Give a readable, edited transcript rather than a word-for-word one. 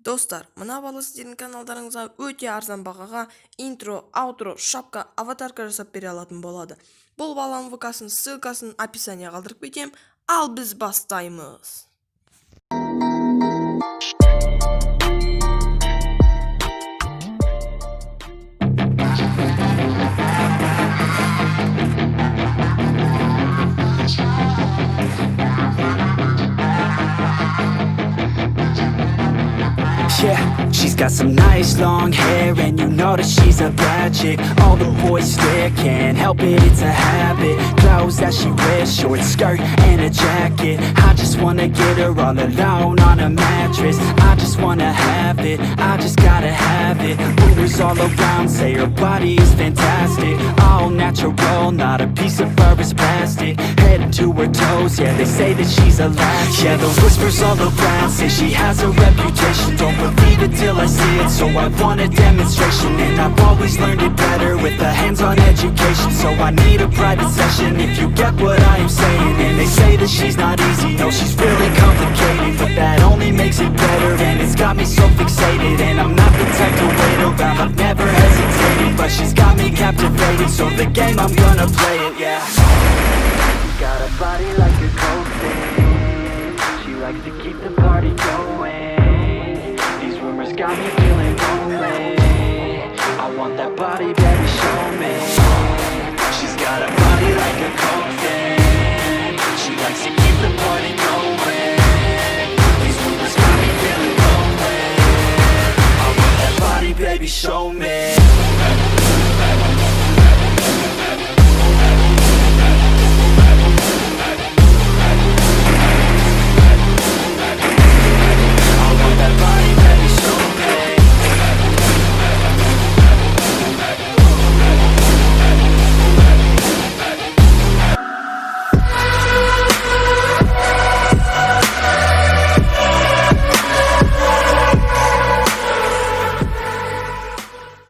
Достар, мына бала сіздердің каналдарыңызға өте арзан бағаға интро, аутро, шапка, аватарка жасап бере алатын болады. Бұл баланың ВК-сын ссылкасын описание қалдырып кетем, ал біз бастаймыз. Yeah, she's got some nice long hair, and you know that she's a bad chick. All the boys stare, can't help it, it's a habit. Clothes that she wears, short skirt and a jacket. I just wanna get her all alone on a mattress. I just wanna have it, I just gotta have it. Rumors all around say her body is fantastic. All natural, not a piece of fur is plastic. Head to her toes, yeah, they say that she's a latch. Yeah, the whispers all around say she has a reputation. Don't believe it till I see it, so I want a demonstration. And I've always learned it better with a hands-on education. So I need a private session if you get what I am saying. And they say that she's not easy, no, she's really complicated, but that only makes it better, and it's got me so fixated. And I'm not the type to wait around, I've never hesitated, but she's got me captivated, so the game, I'm gonna play it, yeah. She's got a body like a cold thing, she likes to keep the party going. These rumors got me feeling lonely, I want that body, baby, show me. She's got a body like a cold thing, she likes to keep the party going. These rumors got me feeling lonely, I want that body, baby, show me.